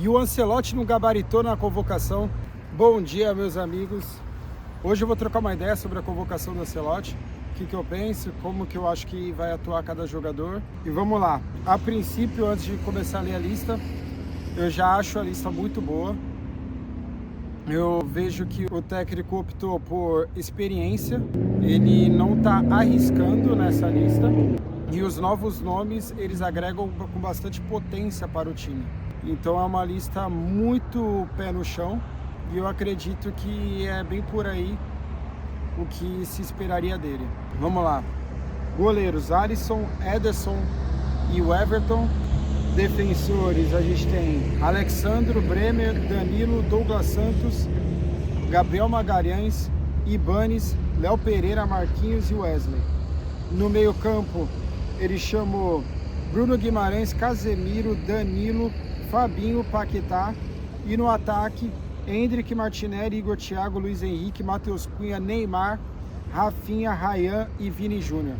E o Ancelotti não gabaritou na convocação. Bom dia, meus amigos. Hoje eu vou trocar uma ideia sobre a convocação do Ancelotti. O que eu penso, como que eu acho que vai atuar cada jogador. E vamos lá. A princípio, antes de começar a ler a lista, eu já acho a lista muito boa. Eu vejo que o técnico optou por experiência. Ele não está arriscando nessa lista. E os novos nomes, eles agregam com bastante potência para o time. Então é uma lista muito pé no chão. E eu acredito que é bem por aí o que se esperaria dele. Vamos lá. Goleiros: Alisson, Ederson e o Everton. Defensores, a gente tem Alexandro, Bremer, Danilo, Douglas Santos, Gabriel Magalhães, Ibanes, Léo Pereira, Marquinhos e Wesley. No meio campo, ele chamou Bruno Guimarães, Casemiro, Danilo, Fabinho, Paquetá. E no ataque, Endrick, Martinelli, Igor Thiago, Luiz Henrique, Matheus Cunha, Neymar, Rafinha, Ryan e Vini Júnior.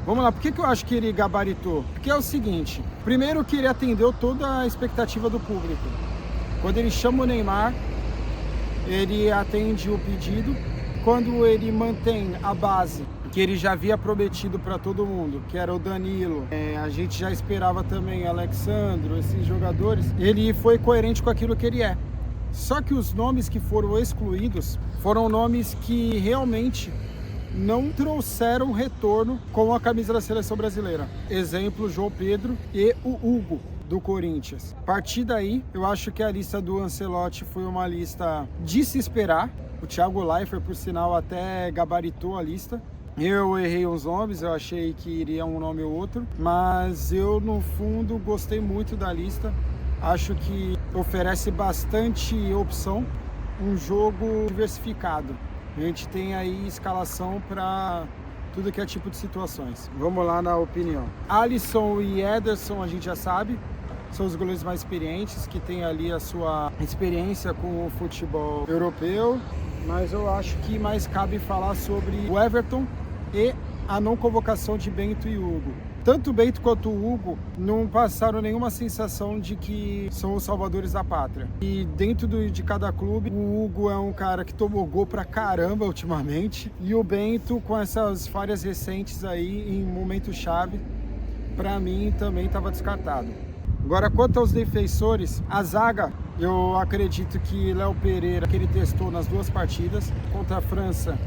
Vamos lá, por que eu acho que ele gabaritou? Porque é o seguinte, primeiro que ele atendeu toda a expectativa do público. Quando ele chama o Neymar, ele atende o pedido. Quando ele mantém a base que ele já havia prometido para todo mundo, que era o Danilo, a gente já esperava também o Alexandro, esses jogadores, ele foi coerente com aquilo que ele é. Só que os nomes que foram excluídos foram nomes que realmente não trouxeram retorno com a camisa da seleção brasileira. Exemplo, João Pedro e o Hugo, do Corinthians. A partir daí, eu acho que a lista do Ancelotti foi uma lista de se esperar. O Thiago Leifert, por sinal, até gabaritou a lista. Eu errei uns nomes, eu achei que iria um nome ou outro, mas eu, no fundo, gostei muito da lista. Acho que oferece bastante opção, um jogo diversificado. A gente tem aí escalação para tudo que é tipo de situações. Vamos lá na opinião. Alisson e Ederson a gente já sabe, são os goleiros mais experientes, que tem ali a sua experiência com o futebol europeu. Mas eu acho que mais cabe falar sobre o Everton e a não convocação de Bento e Hugo. Tanto o Bento quanto o Hugo não passaram nenhuma sensação de que são os salvadores da pátria. E dentro de cada clube, o Hugo é um cara que tomou gol pra caramba ultimamente. E o Bento, com essas falhas recentes aí, em momento-chave, pra mim também estava descartado. Agora, quanto aos defensores, a zaga, eu acredito que Léo Pereira, que ele testou nas duas partidas, contra a França,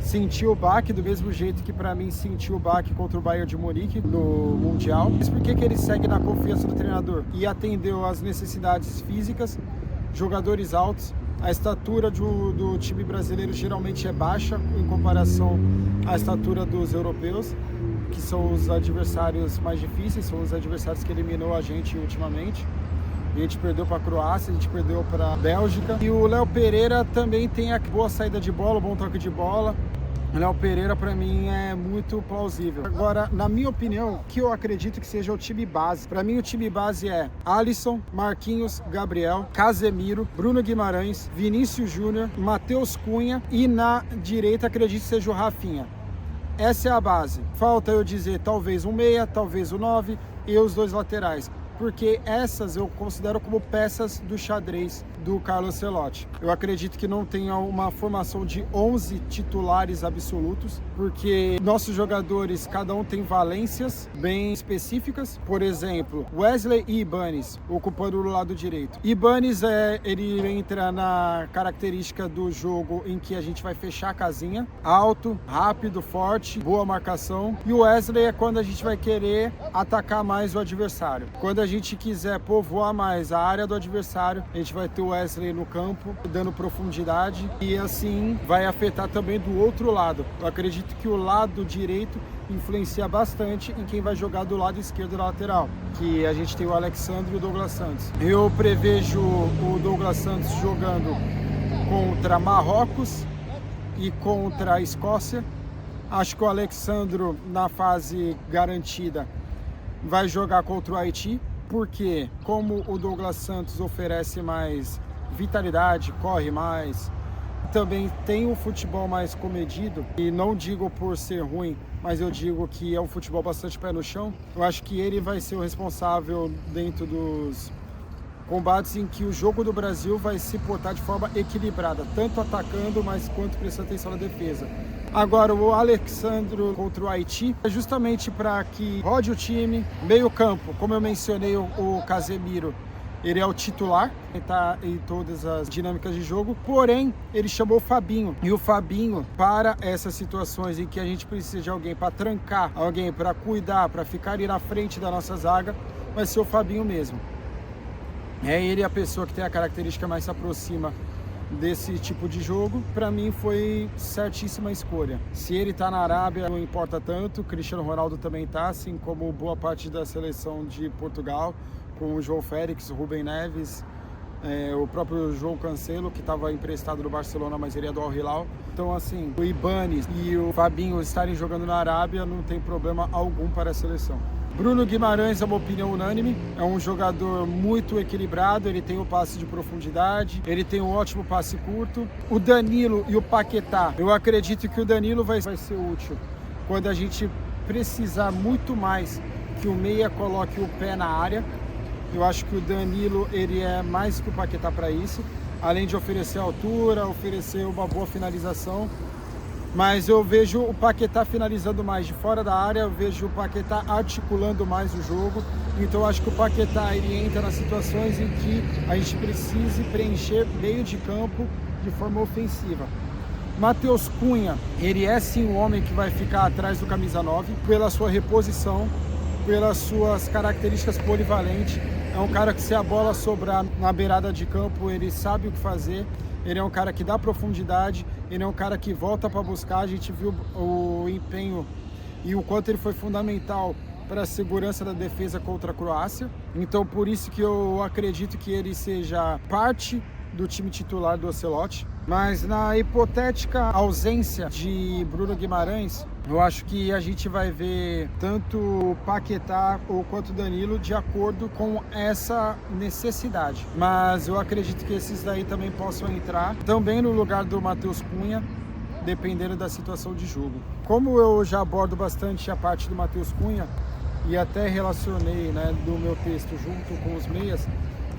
sentiu o baque do mesmo jeito que para mim sentiu o baque contra o Bayern de Munique no Mundial. Mas por que ele segue na confiança do treinador? E atendeu às necessidades físicas, jogadores altos. A estatura do time brasileiro geralmente é baixa em comparação à estatura dos europeus, que são os adversários mais difíceis, são os adversários que eliminou a gente ultimamente. A gente perdeu para a Croácia, a gente perdeu para a Bélgica. E o Léo Pereira também tem a boa saída de bola, bom toque de bola. O Léo Pereira, para mim, é muito plausível. Agora, na minha opinião, que eu acredito que seja o time base. Para mim, o time base é Alisson, Marquinhos, Gabriel, Casemiro, Bruno Guimarães, Vinícius Júnior, Matheus Cunha e na direita, acredito que seja o Rafinha. Essa é a base. Falta eu dizer talvez um meia, talvez o 9 e os dois laterais. Porque essas eu considero como peças do xadrez do Carlo Ancelotti. Eu acredito que não tenha uma formação de 11 titulares absolutos, porque nossos jogadores, cada um tem valências bem específicas. Por exemplo, Wesley e Ibanes, ocupando o lado direito. Ibanes, ele entra na característica do jogo em que a gente vai fechar a casinha, alto, rápido, forte, boa marcação. E o Wesley é quando a gente vai querer atacar mais o adversário. Quando a gente quiser povoar mais a área do adversário, a gente vai ter o Wesley no campo, dando profundidade, e assim vai afetar também do outro lado. Eu acredito que o lado direito influencia bastante em quem vai jogar do lado esquerdo da lateral, que a gente tem o Alexandre e o Douglas Santos. Eu prevejo o Douglas Santos jogando contra Marrocos e contra a Escócia. Acho que o Alexandro, na fase garantida, vai jogar contra o Haiti, porque como o Douglas Santos oferece mais vitalidade, corre mais, também tem um futebol mais comedido, e não digo por ser ruim, mas eu digo que é um futebol bastante pé no chão. Eu acho que ele vai ser o responsável dentro dos combates em que o jogo do Brasil vai se portar de forma equilibrada, tanto atacando, mas quanto prestando atenção na defesa. Agora, o Alexandro contra o Haiti é justamente para que rode o time, meio campo, como eu mencionei, o Casemiro, ele é o titular, ele está em todas as dinâmicas de jogo, porém, ele chamou o Fabinho. E o Fabinho, para essas situações em que a gente precisa de alguém para trancar, alguém para cuidar, para ficar ali na frente da nossa zaga, vai ser o Fabinho mesmo. É ele a pessoa que tem a característica mais se aproxima desse tipo de jogo. Para mim foi certíssima escolha. Se ele tá na Arábia, não importa tanto. Cristiano Ronaldo também tá, assim como boa parte da seleção de Portugal, com o João Félix, o Rubem Neves, o próprio João Cancelo, que estava emprestado do Barcelona, mas ele é do Al Hilal. Então, assim, o Ibanes e o Fabinho estarem jogando na Arábia não tem problema algum para a seleção. Bruno Guimarães é uma opinião unânime, é um jogador muito equilibrado, ele tem o passe de profundidade, ele tem um ótimo passe curto. O Danilo e o Paquetá, eu acredito que o Danilo vai ser útil quando a gente precisar muito mais que o meia coloque o pé na área. Eu acho que o Danilo ele é mais que o Paquetá para isso, além de oferecer altura, oferecer uma boa finalização. Mas eu vejo o Paquetá finalizando mais de fora da área, eu vejo o Paquetá articulando mais o jogo. Então eu acho que o Paquetá ele entra nas situações em que a gente precise preencher meio de campo de forma ofensiva. Matheus Cunha, ele é sim um homem que vai ficar atrás do camisa 9 pela sua reposição, pelas suas características polivalentes. É um cara que, se a bola sobrar na beirada de campo, ele sabe o que fazer. Ele é um cara que dá profundidade, ele é um cara que volta para buscar. A gente viu o empenho e o quanto ele foi fundamental para a segurança da defesa contra a Croácia. Então, por isso que eu acredito que ele seja parte do time titular do Ancelotti. Mas na hipotética ausência de Bruno Guimarães, eu acho que a gente vai ver tanto o Paquetá quanto o Danilo de acordo com essa necessidade. Mas eu acredito que esses daí também possam entrar também no lugar do Matheus Cunha, dependendo da situação de jogo. Como eu já abordo bastante a parte do Matheus Cunha e até relacionei, né, do meu texto junto com os meias,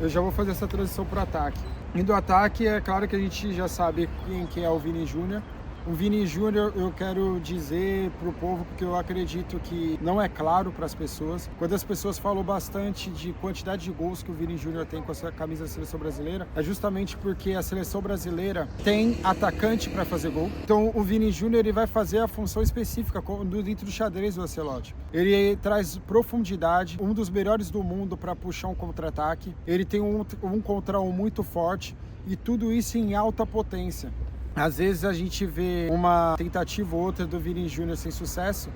eu já vou fazer essa transição para o ataque. E do ataque, é claro que a gente já sabe quem é o Vini Júnior. O Vini Júnior, eu quero dizer para o povo, porque eu acredito que não é claro para as pessoas. Quando as pessoas falam bastante de quantidade de gols que o Vini Júnior tem com a sua camisa da seleção brasileira, é justamente porque a seleção brasileira tem atacante para fazer gol. Então o Vini Júnior ele vai fazer a função específica dentro do xadrez do Ancelotti. Ele traz profundidade, um dos melhores do mundo para puxar um contra-ataque. Ele tem um contra um muito forte e tudo isso em alta potência. Às vezes a gente vê uma tentativa ou outra do Vini Júnior sem sucesso,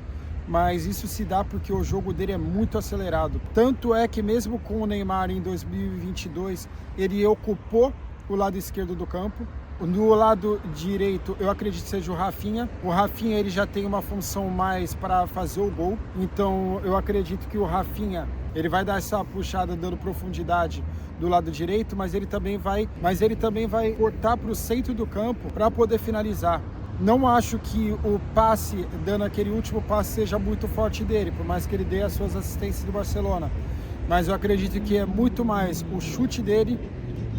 mas isso se dá porque o jogo dele é muito acelerado. Tanto é que mesmo com o Neymar em 2022, ele ocupou o lado esquerdo do campo. No lado direito, eu acredito que seja o Rafinha. O Rafinha ele já tem uma função mais para fazer o gol, então eu acredito que o Rafinha ele vai dar essa puxada dando profundidade do lado direito, mas ele também vai cortar para o centro do campo para poder finalizar. Não acho que o passe, dando aquele último passe, seja muito forte dele, por mais que ele dê as suas assistências do Barcelona. Mas eu acredito que é muito mais o chute dele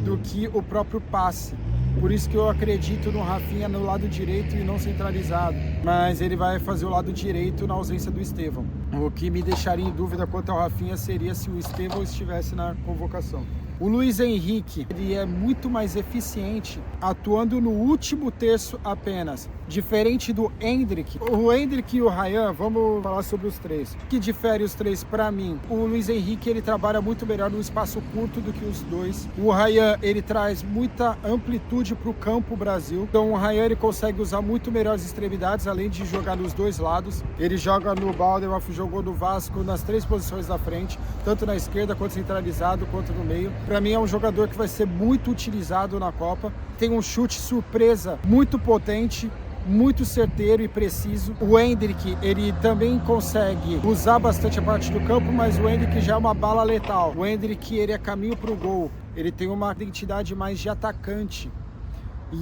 do que o próprio passe. Por isso que eu acredito no Rafinha no lado direito e não centralizado. Mas ele vai fazer o lado direito na ausência do Estevão. O que me deixaria em dúvida quanto ao Rafinha seria se o Estevão estivesse na convocação. O Luiz Henrique, ele é muito mais eficiente atuando no último terço apenas, diferente do Endrick. O Endrick e o Ryan, vamos falar sobre os três. O que difere os três para mim? O Luiz Henrique, ele trabalha muito melhor no espaço curto do que os dois. O Ryan, ele traz muita amplitude para o campo Brasil. Então o Ryan, ele consegue usar muito melhor as extremidades, além de jogar nos dois lados. Ele joga no Balderhoff, jogou no Vasco nas três posições da frente, tanto na esquerda quanto centralizado, quanto no meio. Para mim é um jogador que vai ser muito utilizado na Copa. Tem um chute surpresa muito potente, muito certeiro e preciso. O Endrick, ele também consegue usar bastante a parte do campo, mas o Endrick já é uma bala letal. O Endrick, ele é caminho para o gol. Ele tem uma identidade mais de atacante.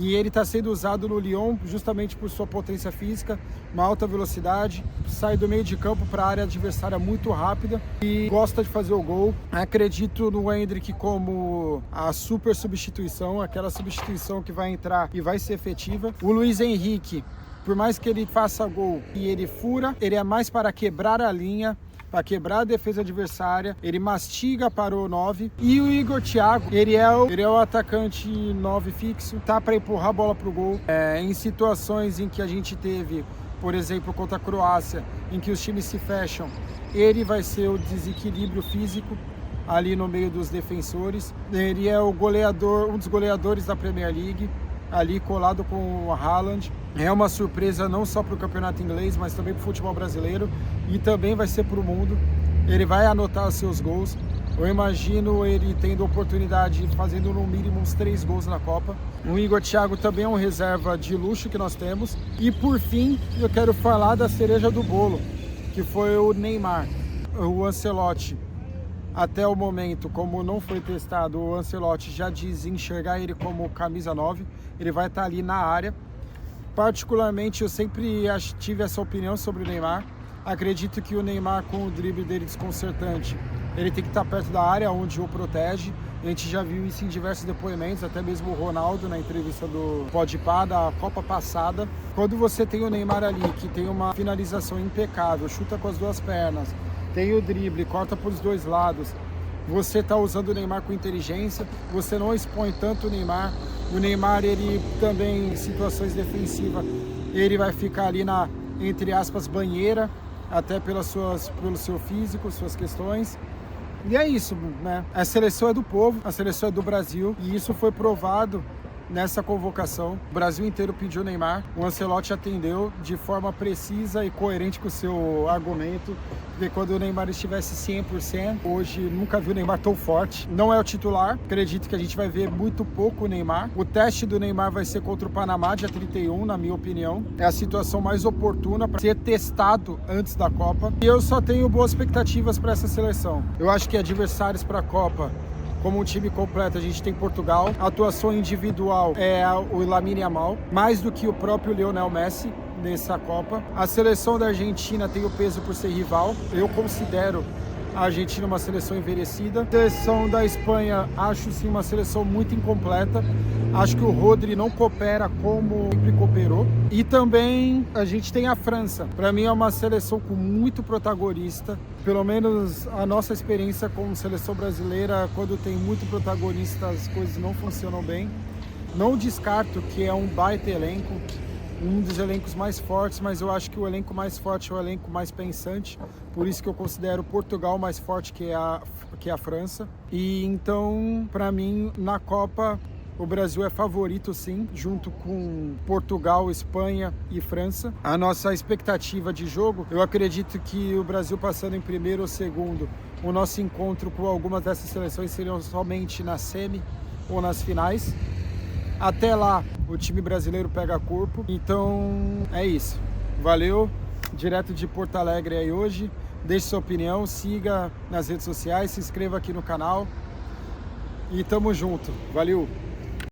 E ele está sendo usado no Lyon justamente por sua potência física, uma alta velocidade, sai do meio de campo para a área adversária muito rápida e gosta de fazer o gol. Acredito no Endrick como a super substituição, aquela substituição que vai entrar e vai ser efetiva. O Luiz Henrique, por mais que ele faça gol e ele fura, ele é mais para quebrar a linha, para quebrar a defesa adversária, ele mastiga para o 9. E o Igor Thiago, ele é o atacante 9 fixo, tá para empurrar a bola para o gol. Em situações em que a gente teve, por exemplo, contra a Croácia, em que os times se fecham, ele vai ser o desequilíbrio físico ali no meio dos defensores. Ele é o goleador, um dos goleadores da Premier League, ali colado com o Haaland. É uma surpresa não só para o campeonato inglês, mas também para o futebol brasileiro e também vai ser para o mundo. Ele vai anotar os seus gols. Eu imagino ele tendo oportunidade, fazendo no mínimo uns 3 gols na Copa. O Igor Thiago também é um reserva de luxo que nós temos. E por fim, eu quero falar da cereja do bolo, que foi o Neymar. O Ancelotti, até o momento, como não foi testado, o Ancelotti já diz enxergar ele como camisa 9. Ele vai estar ali na área. Particularmente, eu sempre tive essa opinião sobre o Neymar. Acredito que o Neymar, com o drible dele desconcertante, ele tem que estar perto da área onde o protege. A gente já viu isso em diversos depoimentos, até mesmo o Ronaldo na entrevista do Podpah da Copa passada. Quando você tem o Neymar ali, que tem uma finalização impecável, chuta com as 2 pernas, tem o drible, corta por os 2 lados, você está usando o Neymar com inteligência, você não expõe tanto o Neymar. O Neymar, ele também, em situações defensivas, ele vai ficar ali na, entre aspas, banheira, até pelo seu físico, suas questões. E é isso, né? A seleção é do povo, a seleção é do Brasil, e isso foi provado nessa convocação. O Brasil inteiro pediu o Neymar, o Ancelotti atendeu de forma precisa e coerente com o seu argumento, porque quando o Neymar estivesse 100%, hoje nunca vi o Neymar tão forte. Não é o titular, acredito que a gente vai ver muito pouco o Neymar. O teste do Neymar vai ser contra o Panamá, dia 31, na minha opinião. É a situação mais oportuna para ser testado antes da Copa. E eu só tenho boas expectativas para essa seleção. Eu acho que adversários para a Copa, como um time completo, a gente tem Portugal. A atuação individual é o Lamine Yamal, mais do que o próprio Lionel Messi nessa Copa. A seleção da Argentina tem o peso por ser rival. Eu considero a Argentina uma seleção envelhecida. A seleção da Espanha, acho sim uma seleção muito incompleta. Acho que o Rodri não coopera como sempre cooperou. E também a gente tem a França. Para mim é uma seleção com muito protagonista. Pelo menos a nossa experiência como seleção brasileira, quando tem muito protagonista, as coisas não funcionam bem. Não descarto que é um baita elenco, um dos elencos mais fortes, mas eu acho que o elenco mais forte é o elenco mais pensante. Por isso que eu considero Portugal mais forte que a França. E então, para mim, na Copa, o Brasil é favorito sim, junto com Portugal, Espanha e França. A nossa expectativa de jogo, eu acredito que o Brasil passando em primeiro ou segundo, o nosso encontro com algumas dessas seleções seriam somente na semi ou nas finais. Até lá, o time brasileiro pega corpo. Então, é isso. Valeu, direto de Porto Alegre aí hoje. Deixe sua opinião, siga nas redes sociais, se inscreva aqui no canal. E tamo junto. Valeu!